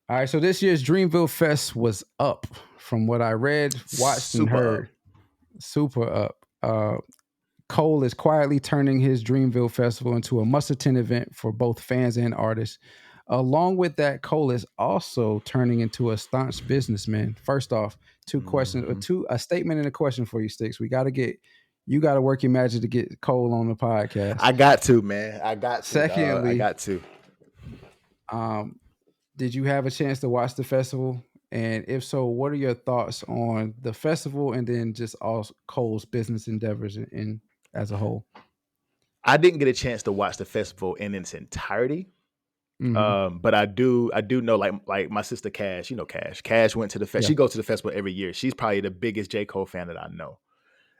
All right, so this year's Dreamville Fest was up from what I read, watched, and Super up. heard. Super up. Cole is quietly turning his Dreamville Festival into a must attend event for both fans and artists. Along with that, Cole is also turning into a staunch businessman. First off, two questions, or Mhm. a statement and a question for you, Sticks. You got to work your magic to get Cole on the podcast. I got to, man. I got to, dog. I Secondly, got to. um, did you have a chance to watch the festival? And if so, what are your thoughts on the festival and then just all Cole's business endeavors in as a whole? I didn't get a chance to watch the festival in its entirety. Hmm. But I do know like my sister Cash, you know Cash. Cash went to the Yeah. she goes to the festival every year. She's probably the biggest J. Cole fan that I know.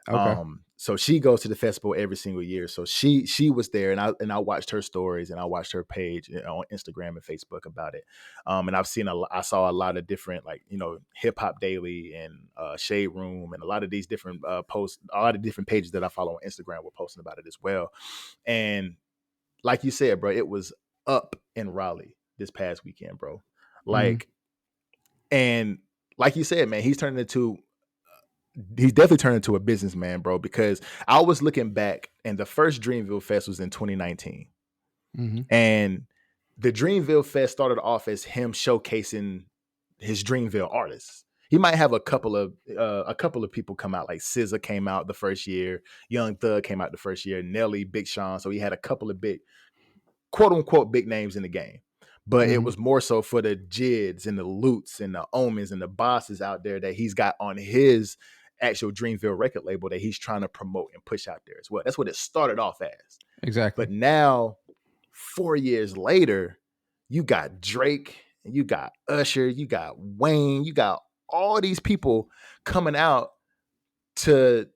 Okay. So she goes to the festival every single year. So she was there, and I watched her stories, and I watched her page, on Instagram and Facebook about it. And I saw a lot of different, like, Hip Hop Daily and Shade Room, and a lot of these different posts, a lot of different pages that I follow on Instagram were posting about it as well. And like you said, bro, it was up in Raleigh this past weekend, bro. Hmm. Like, and like you said, man, he's definitely turned into a businessman, bro, because I was looking back and the first Dreamville Fest was in 2019. Hmm. And the Dreamville Fest started off as him showcasing his Dreamville artists. He might have a couple of people come out, like SZA came out the first year, Young Thug came out the first year, Nelly, Big Sean. So he had a couple of big, quote unquote, big names in the game. But it Hmm. was more so for the Jids and the Lutes and the Omens and the bosses out there that he's got on his actual Dreamville record label that he's trying to promote and push out there as well. That's what it started off as. Exactly. But now, 4 years later, you got Drake, and you got Usher, you got Wayne, you got all these people coming out to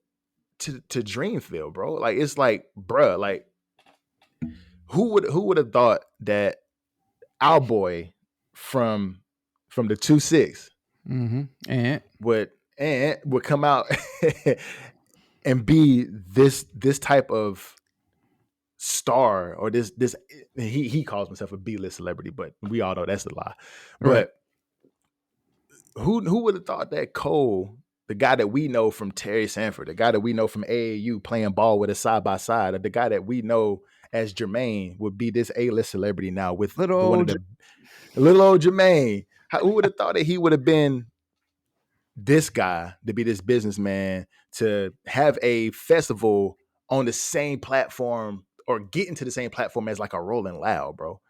Dreamville, bro. Like, it's like, bruh, like, who would have thought that our boy from the 2-6 Hmm. And would come out and be this type of star, or this he calls himself a B-list celebrity, but we all know that's a lie. right. But who would have thought that Cole, the guy that we know from Terry Sanford, the guy that we know from AAU playing ball with us side by side, or the guy that we know as Jermaine, would be this A-list celebrity now with Little the one of old. the little old Jermaine. Who would have thought that he would have been this guy, to be this businessman, to have a festival on the same platform, or get into the same platform as like a Rolling Loud, bro?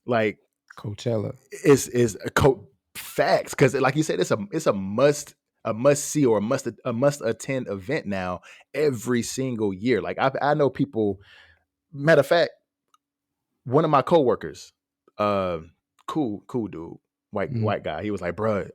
Like, Coachella. is a facts, because like you said, it's a must see, or a must attend event now every single year. Like, I know people. Matter of fact, one of my coworkers, uh, cool dude, white Mm. white guy. He was like, "Bruh,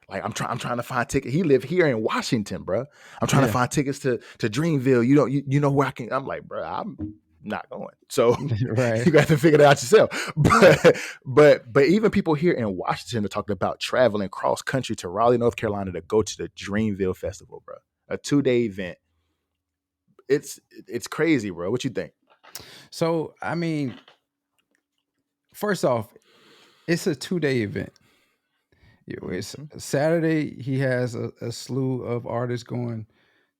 like I'm trying to find tickets." He lived here in Washington, bruh. I'm trying to Yeah. find tickets to Dreamville. You know where I can. I'm like, "Bruh, I'm not going." So Right. you got to figure it out yourself. Right. But even people here in Washington are talking about traveling cross country to Raleigh, North Carolina, to go to the Dreamville Festival, bruh. A 2-day event. It's crazy, bro. What you think? So I mean, first off, it's a 2 day event. It's Mhm. Saturday. He has a slew of artists going.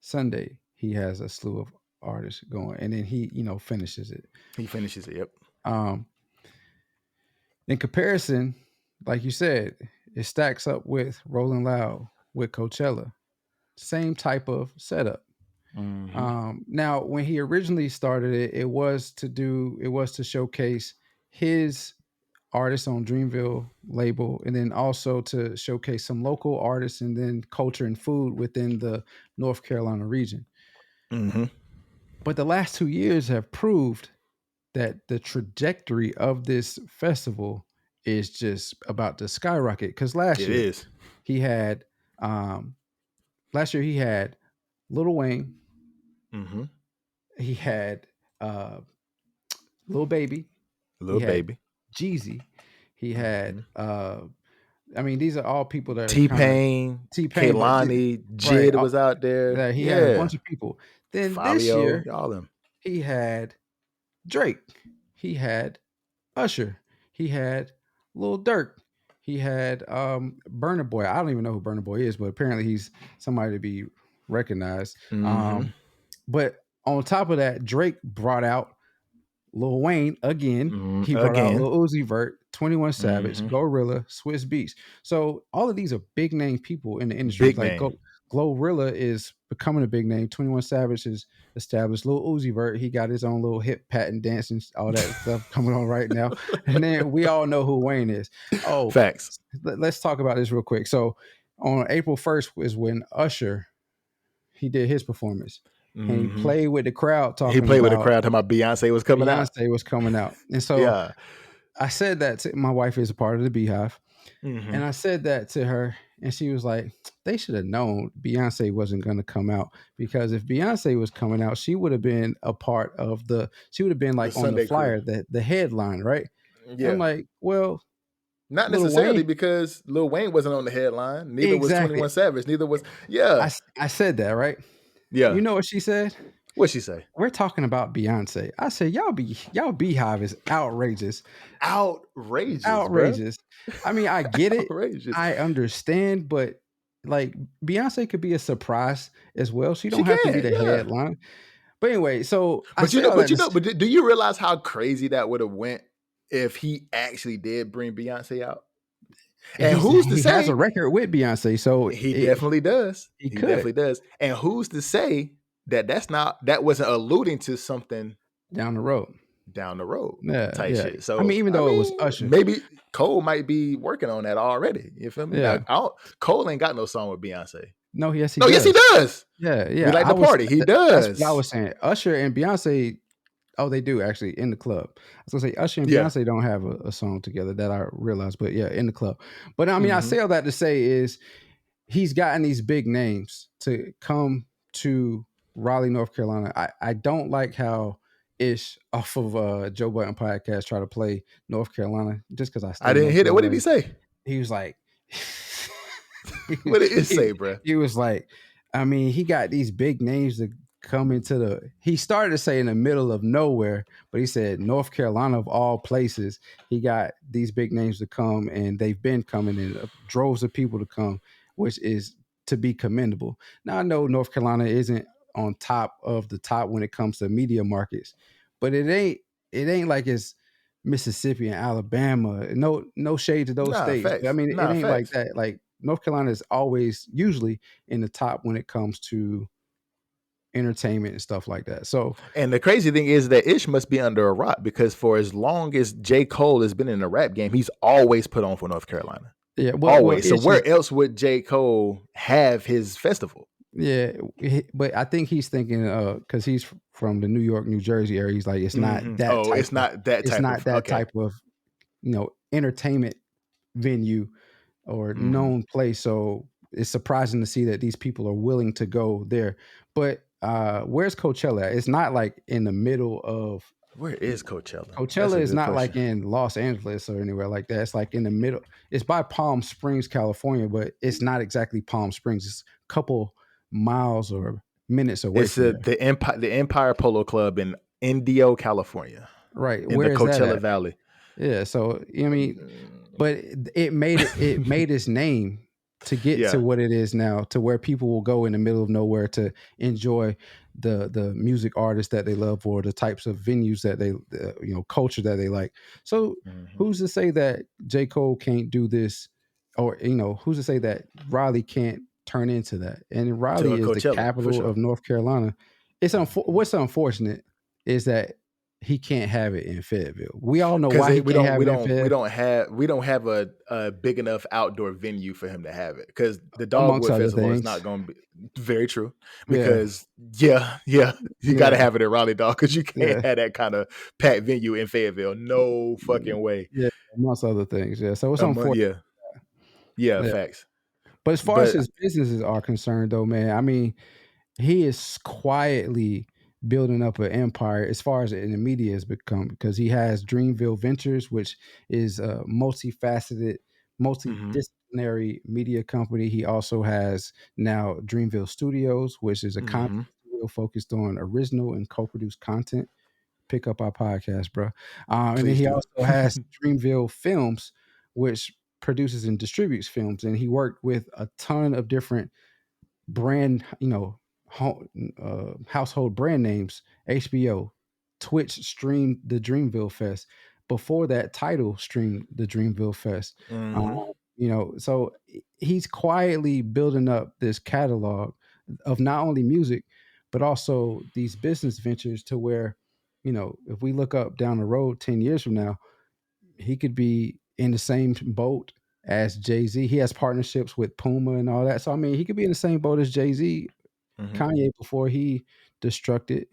Sunday he has a slew of artists going, and then he finishes it. He finishes it. Yep. Um, in comparison, like you said, it stacks up with Rolling Loud, with Coachella. Same type of setup. Hmm. Now, when he originally started it, it was to showcase his artists on Dreamville label, and then also to showcase some local artists and then culture and food within the North Carolina region. Hmm. But the last 2 years have proved that the trajectory of this festival is just about to skyrocket. Because It is. he had, um, last year he had Lil Wayne, Hmm. he had uh, Lil Baby, he Little had baby. Jeezy, he had. Hmm. I mean, these are all people that are T kind of Pain, T Pain, but Kaylani, right, Jid was out there. that he had a Yeah. bunch of people. Then this Fabio, year y'all them. he had Drake, he had Usher, he had Lil Durk. He had Burner Boy. I don't even know who Burner Boy is, but apparently he's somebody to be recognized. Mm-hmm. But on top of that, Drake brought out Lil Wayne again. He brought out Again. Lil Uzi Vert, 21 Savage, Mm-hmm. Gorilla, Swiss Beats. So all of these are big name people in the industry. Big Like name. Glorilla is becoming a big name. 21 Savage is established. Lil Uzi Vert, he got his own little hip patent dancing, all that stuff coming on right now. And then we all know who Wayne is. Oh, Facts. let's talk about this real quick. So on April 1st is when Usher he did his performance. And he Mm-hmm. played with the crowd He talking played with the about crowd talking about Beyonce was coming out. Beyonce was coming out. And so Yeah. I said that to my wife is a part of the Beehive. Mm-hmm. And I said that to her, and she was like, they should have known Beyonce wasn't going to come out, because if Beyonce was coming out, she would have been a part of she would have been like on Sunday the flyer, crew. the headline, right? Yeah. I'm like, well, not Lil necessarily Wayne, because Lil Wayne wasn't on the headline. Neither was exactly. 21 Savage. Neither was, yeah. I said that, right? Yeah. You know what she said? What'd she say? We're talking about Beyonce. I said, y'all Beehive is outrageous. Outrageous. I mean, I get it. Outrageous. I understand, but like Beyonce could be a surprise as well. She don't have to be the headline. But anyway, so but do you realize how crazy that would have went if he actually did bring Beyonce out? And who's to say he has a record with Beyonce? So he definitely does. He definitely does. And who's to say that wasn't alluding to something down the road? Type shit. So I mean, even though it was Usher, maybe Cole might be working on that already. You feel me? Yeah. Cole ain't got no song with Beyonce. No, yes, he does. Yes, he does. Yeah. We like the party. He does. That's what I was saying. Usher and Beyonce. Oh, they do actually in the club. I was gonna say Usher and Beyonce don't have a song together that I realized, but yeah, in the club. But I mean, I say all that to say is he's gotten these big names to come to Raleigh, North Carolina. I don't like how Ish off of Joe Budden podcast try to play North Carolina just because I didn't hear it. What did he say? He was like, what did he say, bro? He was like, I mean, he got these big names to come into he started to say in the middle of nowhere, but he said North Carolina of all places. He got these big names to come, and they've been coming in droves of people to come, which is to be commendable. Now I know North Carolina isn't on top of the top when it comes to media markets, but it ain't like it's Mississippi and Alabama. No shade to those states. Facts. I mean, it ain't facts. like that. Like North Carolina is always usually in the top when it comes to entertainment and stuff like that. So, and the crazy thing is that Ish must be under a rock, because for as long as J. Cole has been in the rap game, he's always put on for North Carolina. Yeah, always. So where else would J. Cole have his festival? Yeah, but I think he's thinking because he's from the New York, New Jersey area. He's like, it's not that. It's not that type of entertainment venue or known place. So it's surprising to see that these people are willing to go there. But where's Coachella? It's not like in the middle of. Where is Coachella? Coachella is not like in Los Angeles or anywhere like that. It's like in the middle. It's by Palm Springs, California, but it's not exactly Palm Springs. It's a couple miles or minutes away. It's the Empire Polo Club in Indio, California. Right. In the Coachella Valley. Yeah. So I mean, but it made its name to get to what it is now, to where people will go in the middle of nowhere to enjoy the music artists that they love, or the types of venues that they culture that they like. So who's to say that J. Cole can't do this, or who's to say that Raleigh can't turn into that? And Raleigh is Coachella, the capital of North Carolina. It's what's unfortunate is that he can't have it in Fayetteville. We all know why he can't have it in Fayetteville. We don't have a big enough outdoor venue for him to have it, because the Dogwood Festival is not going to be very true. Because you got to have it in Raleigh, dog, because you can't have that kind of packed venue in Fayetteville. No fucking way. Yeah, amongst other things. Yeah, so it's unfortunate. Yeah, facts. But as far as his businesses are concerned, though, man, I mean, he is quietly building up an empire as far as in the media has become, because he has Dreamville Ventures, which is a multifaceted, multidisciplinary media company. He also has now Dreamville Studios, which is a content studio focused on original and co-produced content. Pick up our podcast, bro. And then he also has Dreamville Films, which produces and distributes films, and he worked with a ton of different brand, household brand names. HBO, Twitch streamed the Dreamville Fest. Before that, Title streamed the Dreamville Fest. Mm-hmm. So he's quietly building up this catalog of not only music, but also these business ventures to where, if we look up down the road 10 years from now, he could be in the same boat as Jay-Z. He has partnerships with Puma and all that. So I mean, he could be in the same boat as Jay-Z, Mm-hmm. Kanye before he destructed.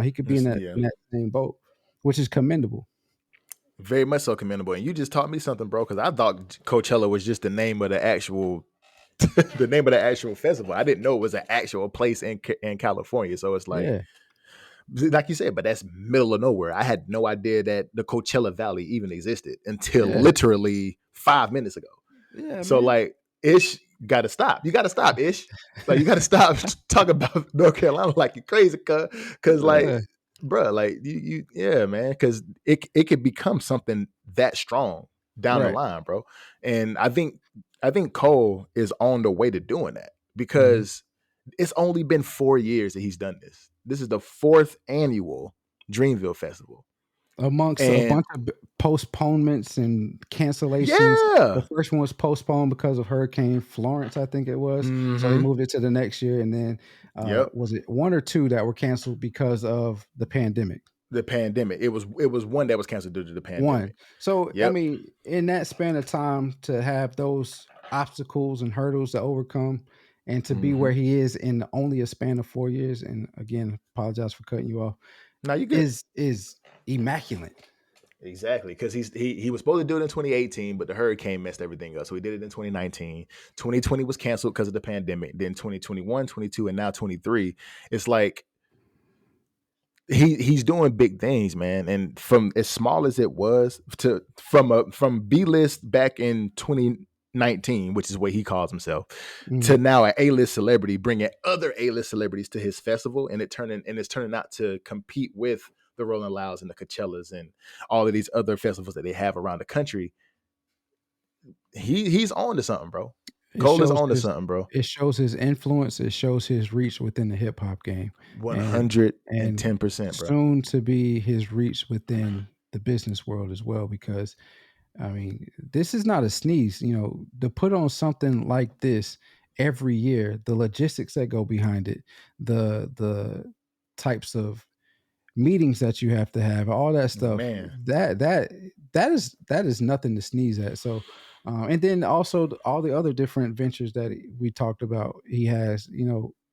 He could be in that Yeah. in that same boat, which is commendable. Very much so commendable. And you just taught me something, bro, because I thought Coachella was just the name of the actual the name of the actual festival. I didn't know it was an actual place in California. So it's like you said, but that's middle of nowhere. I had no idea that the Coachella Valley even existed until literally 5 minutes ago. Yeah, so man. like Ish got to stop. You got to stop, Ish. Like you got to stop talking about North Carolina like you're crazy, because like, bro, like yeah, man, because it could become something that strong down the line, bro. And I think Cole is on the way to doing that because it's only been 4 years that he's done this. This is the 4th annual Dreamville Festival. Amongst a bunch of postponements and cancellations. The first one was postponed because of Hurricane Florence, I think it was. Mm-hmm. So they moved it to the next year. And then was it 1 or 2 that were canceled because of the pandemic? The pandemic. It was 1 that was canceled due to the pandemic. 1. So I mean, in that span of time to have those obstacles and hurdles to overcome and to be where he is in only a span of 4 years, and again, apologize for cutting you off. No, you good. Is immaculate. Exactly, because he was supposed to do it in 2018, but the hurricane messed everything up. So he did it in 2019. 2020 was canceled because of the pandemic. Then 2021, 22, and now 23. It's like he's doing big things, man. And from as small as it was from B-list back in 2019, which is what he calls himself, to now an A-list celebrity, bringing other A-list celebrities to his festival, and it's turning out to compete with the Rolling Louds and the Coachellas and all of these other festivals that they have around the country. He's on to something, bro. Cole is on to something, bro. It shows his influence. It shows his reach within the hip hop game. 110%, bro. Soon to be his reach within the business world as well, because I mean, this is not a sneeze. To put on something like this every year, the logistics that go behind it, the types of meetings that you have to have, all that stuff, man, that is nothing to sneeze at. So and then also all the other different ventures that we talked about, he has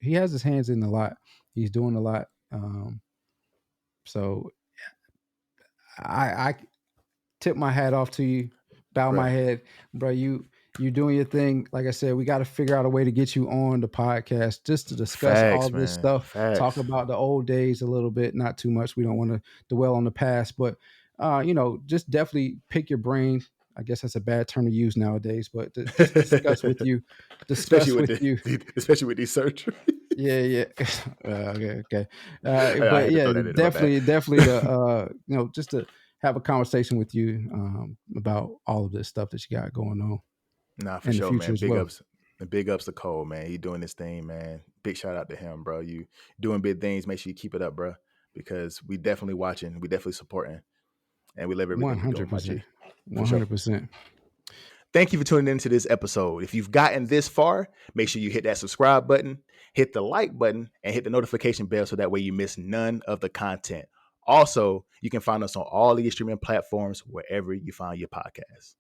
his hands in a lot. He's doing a lot. So I tip my hat off to you, bow my head, bro. You doing your thing. Like I said, we got to figure out a way to get you on the podcast just to discuss all this stuff. Talk about the old days a little bit, not too much. We don't want to dwell on the past, but just definitely pick your brain. I guess that's a bad term to use nowadays, but just discuss with you, especially with these surgeries. Yeah. Okay. But yeah, definitely just to have a conversation with you about all of this stuff that you got going on. Nah, for sure, man. Big ups to Cole, man. He doing this thing, man. Big shout out to him, bro. You doing big things. Make sure you keep it up, bro, because we definitely watching, we definitely supporting, and we love everything. 100%. 100%. Thank you for tuning into this episode. If you've gotten this far, make sure you hit that subscribe button, hit the like button, and hit the notification bell so that way you miss none of the content. Also, you can find us on all the streaming platforms wherever you find your podcasts.